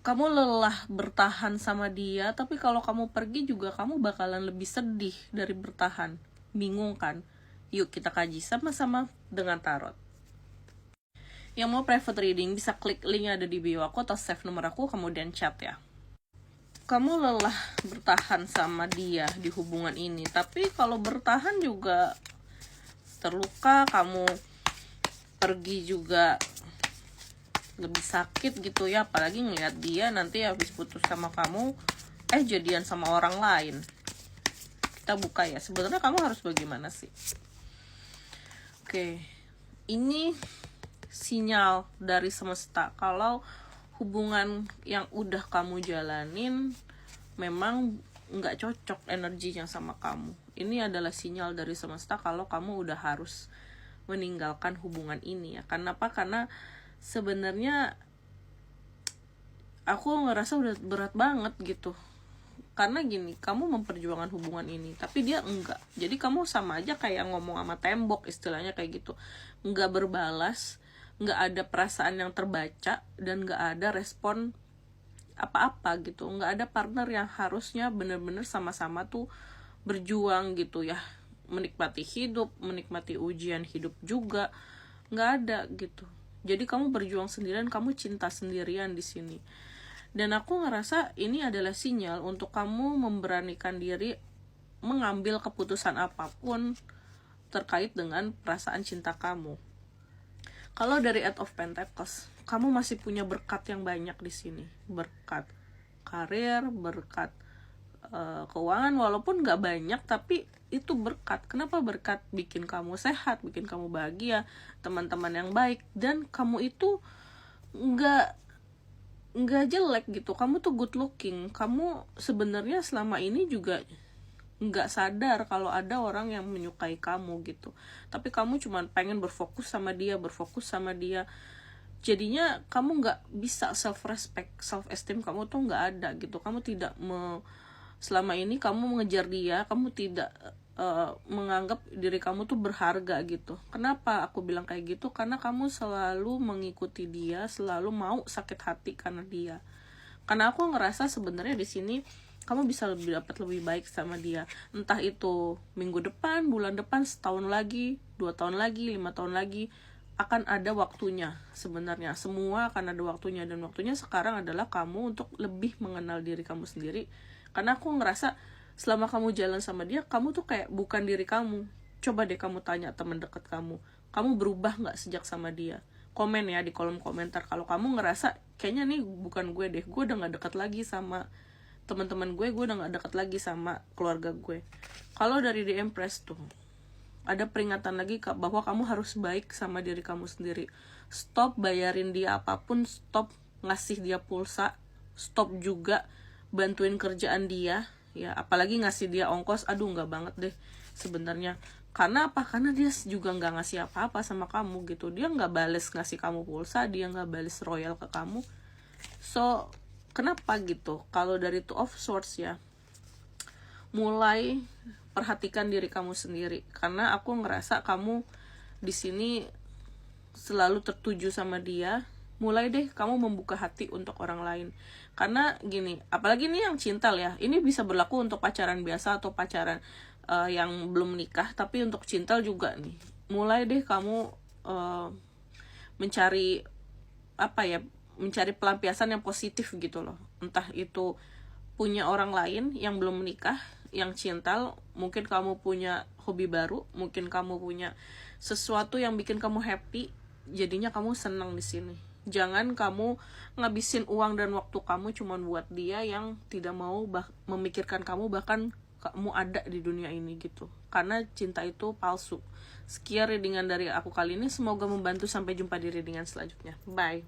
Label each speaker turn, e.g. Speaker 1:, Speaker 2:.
Speaker 1: kamu lelah bertahan sama dia, tapi kalau kamu pergi juga kamu bakalan lebih sedih dari bertahan. Bingung kan? Yuk kita kaji sama-sama dengan tarot. Yang mau private reading bisa klik link ada di bio aku atau save nomor aku kemudian chat ya. Kamu lelah bertahan sama dia di hubungan ini, tapi kalau bertahan juga terluka, kamu pergi juga lebih sakit gitu ya, apalagi ngeliat dia nanti habis putus sama kamu jadian sama orang lain. Kita buka ya, sebenarnya kamu harus bagaimana sih? Oke, ini sinyal dari semesta kalau hubungan yang udah kamu jalanin memang nggak cocok energinya sama kamu. Ini adalah sinyal dari semesta kalau kamu udah harus meninggalkan hubungan ini ya. Kenapa? Karena sebenarnya aku ngerasa udah berat banget gitu. Karena gini, kamu memperjuangkan hubungan ini tapi dia enggak. Jadi kamu sama aja kayak ngomong sama tembok, istilahnya kayak gitu. Enggak berbalas, nggak ada perasaan yang terbaca, dan nggak ada respon apa-apa gitu. Nggak ada partner yang harusnya bener-bener sama-sama tuh berjuang gitu ya, menikmati hidup, menikmati ujian hidup juga, nggak ada gitu. Jadi kamu berjuang sendirian, kamu cinta sendirian di sini. Dan aku ngerasa ini adalah sinyal untuk kamu memberanikan diri mengambil keputusan apapun terkait dengan perasaan cinta kamu. Kalau dari Eight of Pentacles, kamu masih punya berkat yang banyak di sini. Berkat karir, berkat keuangan, walaupun nggak banyak, tapi itu berkat. Kenapa berkat? Bikin kamu sehat, bikin kamu bahagia, teman-teman yang baik, dan kamu itu nggak jelek gitu. Kamu tuh good looking. Kamu sebenarnya selama ini juga nggak sadar kalau ada orang yang menyukai kamu gitu, tapi kamu cuma pengen berfokus sama dia, jadinya kamu nggak bisa self respect, self esteem kamu tuh nggak ada gitu. Kamu tidak selama ini kamu mengejar dia, kamu tidak menganggap diri kamu tuh berharga gitu. Kenapa aku bilang kayak gitu? Karena kamu selalu mengikuti dia, selalu mau sakit hati karena dia. Karena aku ngerasa sebenarnya di sini kamu bisa dapat lebih baik sama dia. Entah itu minggu depan, bulan depan, setahun lagi, 2 tahun lagi, 5 tahun lagi, akan ada waktunya sebenarnya. Semua akan ada waktunya, dan waktunya sekarang adalah kamu untuk lebih mengenal diri kamu sendiri. Karena aku ngerasa selama kamu jalan sama dia, kamu tuh kayak bukan diri kamu. Coba deh kamu tanya teman dekat kamu berubah nggak sejak sama dia? Komen ya di kolom komentar kalau kamu ngerasa kayaknya nih bukan gue deh, gue udah nggak dekat lagi sama teman-teman gue udah nggak dekat lagi sama keluarga gue. Kalau dari The Empress tuh ada peringatan lagi bahwa kamu harus baik sama diri kamu sendiri. Stop bayarin dia apapun, stop ngasih dia pulsa, stop juga bantuin kerjaan dia ya, apalagi ngasih dia ongkos. Aduh, nggak banget deh sebenarnya. Karena apa? Karena dia juga nggak ngasih apa-apa sama kamu gitu. Dia nggak bales ngasih kamu pulsa, dia nggak bales royal ke kamu. So kenapa gitu? Kalau dari Two of Swords ya, mulai perhatikan diri kamu sendiri. Karena aku ngerasa kamu di sini selalu tertuju sama dia. Mulai deh kamu membuka hati untuk orang lain. Karena gini, apalagi ini yang cinta ya, ini bisa berlaku untuk pacaran biasa atau pacaran yang belum nikah, tapi untuk cinta juga nih. Mulai deh kamu mencari mencari pelampiasan yang positif gitu loh. Entah itu punya orang lain yang belum menikah, yang cinta, mungkin kamu punya hobi baru, mungkin kamu punya sesuatu yang bikin kamu happy, jadinya kamu senang di sini. Jangan kamu ngabisin uang dan waktu kamu cuma buat dia yang tidak mau memikirkan kamu, bahkan kamu ada di dunia ini gitu. Karena cinta itu palsu. Sekian readingan dari aku kali ini, semoga membantu. Sampai jumpa di readingan selanjutnya. Bye.